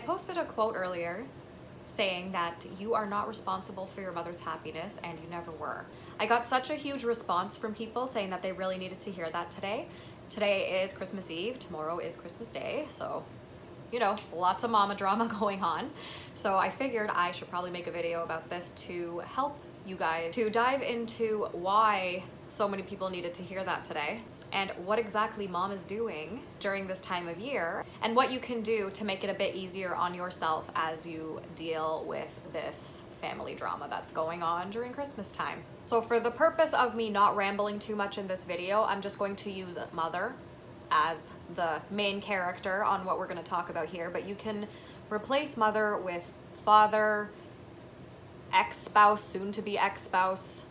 posted a quote earlier saying that you are not responsible for your mother's happiness and you never were. I got such a huge response from people saying that they really needed to hear that today. Today is Christmas Eve, tomorrow is Christmas Day, so you know, lots of mama drama going on. So I figured I should probably make a video about this to help you guys to dive into why so many people needed to hear that today, and what exactly mom is doing during this time of year, and what you can do to make it a bit easier on yourself as you deal with this family drama that's going on during Christmas time. So for the purpose of me not rambling too much in this video, I'm just going to use mother as the main character on what we're going to talk about here, but you can replace mother with father, ex-spouse, soon-to-be ex-spouse,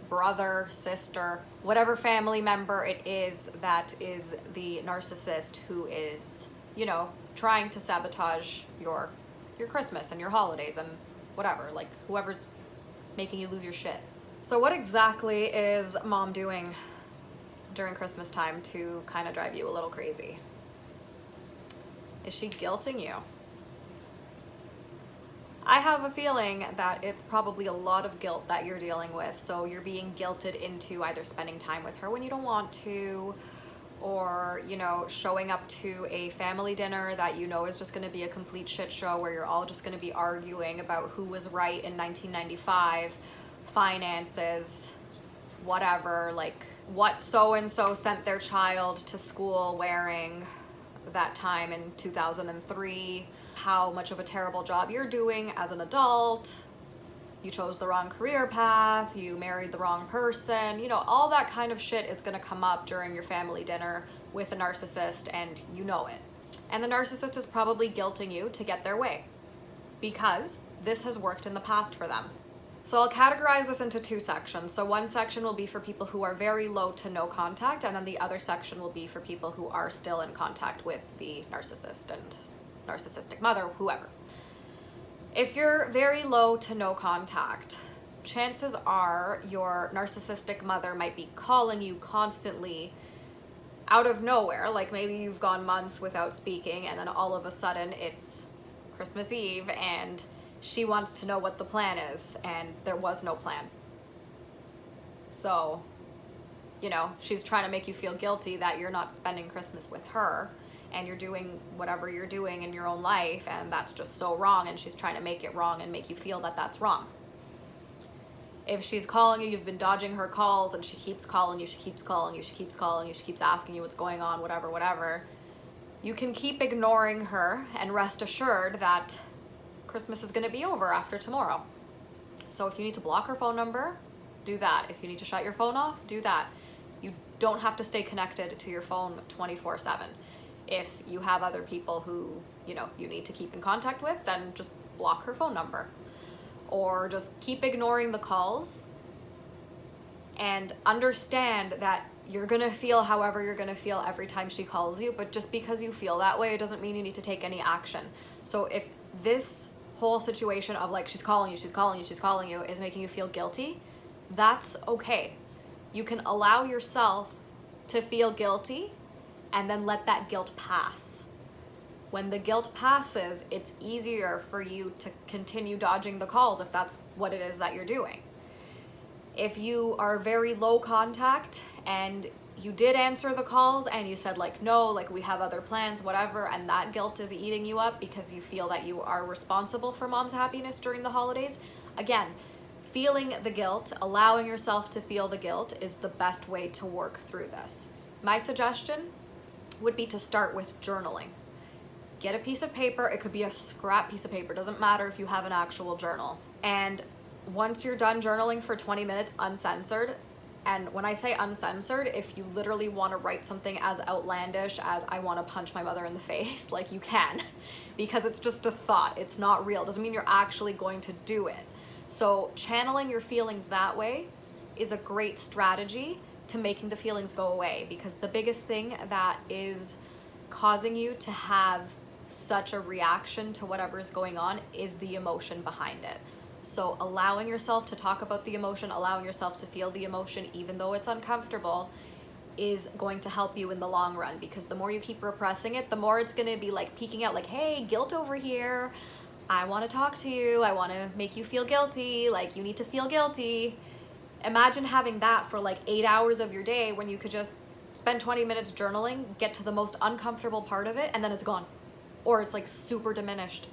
brother, sister, whatever family member it is that is the narcissist who is, you know, trying to sabotage your Christmas and your holidays and whatever, like whoever's making you lose your shit. So what exactly is mom doing during Christmas time to kind of drive you a little crazy? Is she guilting you? I have a feeling that it's probably a lot of guilt that you're dealing with. So you're being guilted into either spending time with her when you don't want to, or, you know, showing up to a family dinner that you know is just going to be a complete shit show where you're all just going to be arguing about who was right in 1995, finances, whatever, like what so-and-so sent their child to school wearing that time in 2003, how much of a terrible job you're doing as an adult, you chose the wrong career path, you married the wrong person, you know, all that kind of shit is gonna come up during your family dinner with a narcissist, and you know it. And the narcissist is probably guilting you to get their way because this has worked in the past for them. So I'll categorize this into two sections. So one section will be for people who are very low to no contact, and then the other section will be for people who are still in contact with the narcissist and narcissistic mother, whoever. If you're very low to no contact, chances are your narcissistic mother might be calling you constantly out of nowhere. Like maybe you've gone months without speaking, and then all of a sudden it's Christmas Eve and she wants to know what the plan is, and there was no plan. So, you know, she's trying to make you feel guilty that you're not spending Christmas with her and you're doing whatever you're doing in your own life, and that's just so wrong, and she's trying to make it wrong and make you feel that that's wrong. If she's calling you, you've been dodging her calls, and she keeps calling you, she keeps calling you, she keeps calling you, she keeps asking you what's going on, whatever, you can keep ignoring her and rest assured that Christmas is going to be over after tomorrow. So if you need to block her phone number, do that. If you need to shut your phone off, do that. You don't have to stay connected to your phone 24/7. If you have other people who, you know, you need to keep in contact with, then just block her phone number. Or just keep ignoring the calls and understand that you're gonna feel however you're gonna feel every time she calls you, but just because you feel that way, it doesn't mean you need to take any action. So if this whole situation of like she's calling you is making you feel guilty, that's okay. You can allow yourself to feel guilty and then let that guilt pass. When the guilt passes, it's easier for you to continue dodging the calls if that's what it is that you're doing. If you are very low contact and you did answer the calls and you said like, no, like we have other plans, whatever, and that guilt is eating you up because you feel that you are responsible for mom's happiness during the holidays, again, feeling the guilt, allowing yourself to feel the guilt is the best way to work through this. My suggestion would be to start with journaling. Get a piece of paper, it could be a scrap piece of paper, doesn't matter if you have an actual journal. And once you're done journaling for 20 minutes uncensored, and when I say uncensored, if you literally want to write something as outlandish as I want to punch my mother in the face, like you can, because it's just a thought, it's not real, doesn't mean you're actually going to do it. So channeling your feelings that way is a great strategy to making the feelings go away, because the biggest thing that is causing you to have such a reaction to whatever is going on is the emotion behind it. So allowing yourself to talk about the emotion, allowing yourself to feel the emotion, even though it's uncomfortable, is going to help you in the long run, because the more you keep repressing it, the more it's going to be like peeking out like, hey, guilt over here. I want to talk to you. I want to make you feel guilty. Like, you need to feel guilty. Imagine having that for like 8 hours of your day when you could just spend 20 minutes journaling, get to the most uncomfortable part of it, and then it's gone. Or it's like super diminished.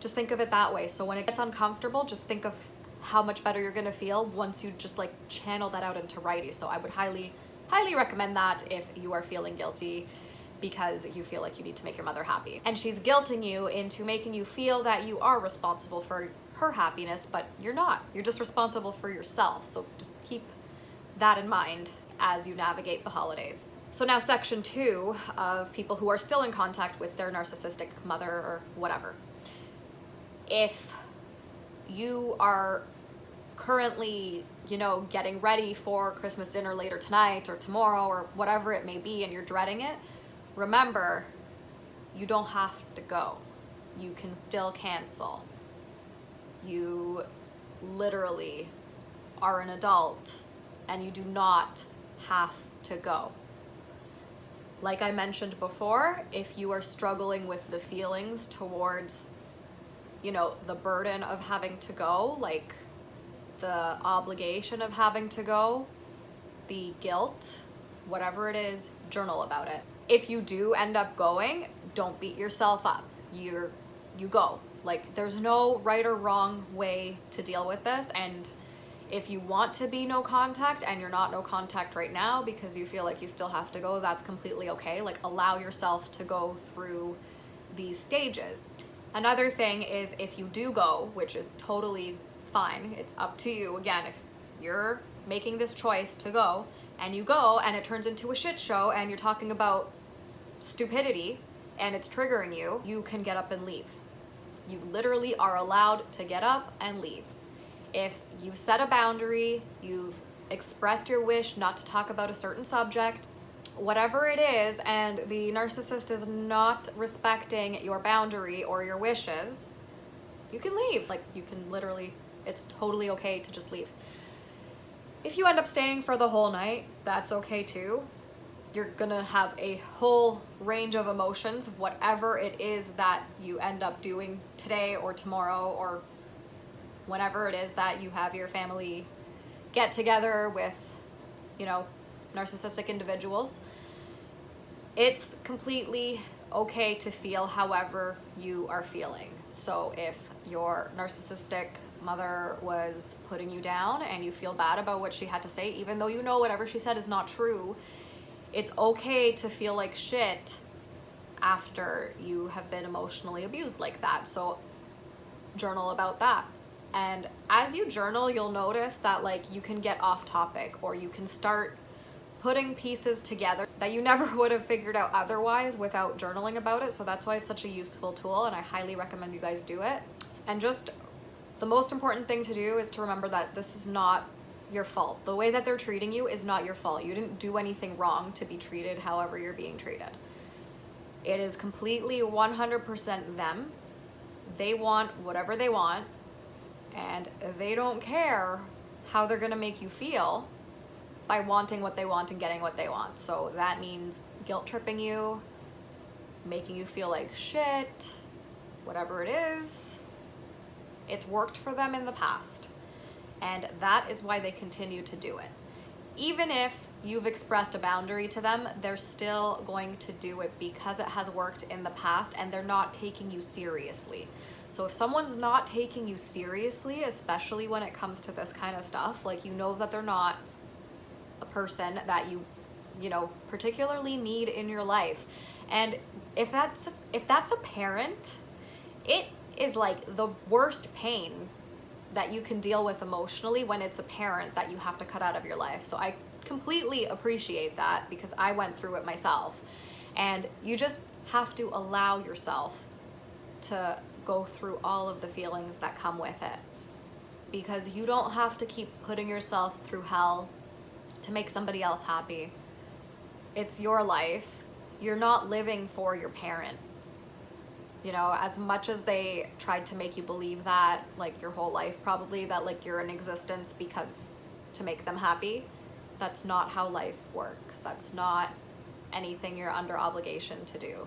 Just think of it that way. So when it gets uncomfortable, just think of how much better you're going to feel once you just like channel that out into writing. So I would highly recommend that if you are feeling guilty because you feel like you need to make your mother happy. And she's guilting you into making you feel that you are responsible for her happiness, but you're not. You're just responsible for yourself. So just keep that in mind as you navigate the holidays. So now section 2 of people who are still in contact with their narcissistic mother or whatever. If you are currently, getting ready for Christmas dinner later tonight or tomorrow or whatever it may be, and you're dreading it, remember, you don't have to go. You can still cancel. You literally are an adult and you do not have to go. Like I mentioned before, if you are struggling with the feelings towards, the burden of having to go, like the obligation of having to go, the guilt, whatever it is, journal about it. If you do end up going, don't beat yourself up. You go. Like, there's no right or wrong way to deal with this. And if you want to be no contact and you're not no contact right now because you feel like you still have to go, that's completely okay. Like, allow yourself to go through these stages. Another thing is, if you do go, which is totally fine, it's up to you. Again, if you're making this choice to go and you go and it turns into a shit show and you're talking about stupidity and it's triggering you, you can get up and leave. You literally are allowed to get up and leave. If you've set a boundary, you've expressed your wish not to talk about a certain subject, whatever it is, and the narcissist is not respecting your boundary or your wishes, you can leave. Like, you can literally, it's totally okay to just leave. If you end up staying for the whole night, that's okay too. You're gonna have a whole range of emotions, whatever it is that you end up doing today or tomorrow or whenever it is that you have your family get together with, narcissistic individuals. It's completely okay to feel however you are feeling. So if your narcissistic mother was putting you down and you feel bad about what she had to say, even though whatever she said is not true, it's okay to feel like shit after you have been emotionally abused like that. So journal about that. And as you journal, you'll notice that you can get off topic, or you can start putting pieces together that you never would have figured out otherwise without journaling about it. So that's why it's such a useful tool, and I highly recommend you guys do it. And just the most important thing to do is to remember that this is not your fault. The way that they're treating you is not your fault. You didn't do anything wrong to be treated however you're being treated. It is completely 100% them. They want whatever they want, and they don't care how they're gonna make you feel by wanting what they want and getting what they want. So that means guilt tripping you, making you feel like shit, whatever it is. It's worked for them in the past, and that is why they continue to do it. Even if you've expressed a boundary to them, they're still going to do it because it has worked in the past, and they're not taking you seriously. So if someone's not taking you seriously, especially when it comes to this kind of stuff, that they're not a person that you particularly need in your life. And if that's a parent, it is like the worst pain that you can deal with emotionally when it's a parent that you have to cut out of your life. So I completely appreciate that, because I went through it myself. And you just have to allow yourself to go through all of the feelings that come with it, because you don't have to keep putting yourself through hell to make somebody else happy. It's your life. You're not living for your parent. As much as they tried to make you believe that, your whole life probably, that you're in existence because to make them happy, That's not how life works. That's not anything you're under obligation to do.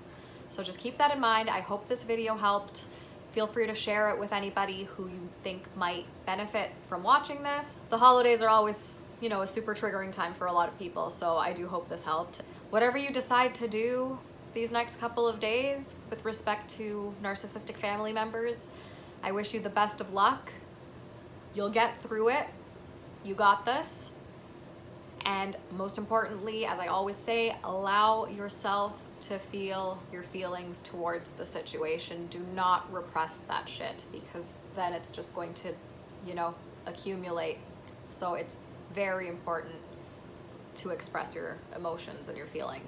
So just keep that in mind. I hope this video helped. Feel free to share it with anybody who you think might benefit from watching this. The holidays are always, you know, a super triggering time for a lot of people, so I do hope this helped. Whatever you decide to do these next couple of days with respect to narcissistic family members, I wish you the best of luck. You'll get through it. You got this. And most importantly, as I always say, allow yourself to feel your feelings towards the situation. Do not repress that shit, because then it's just going to, you know, accumulate. So it's very important to express your emotions and your feelings.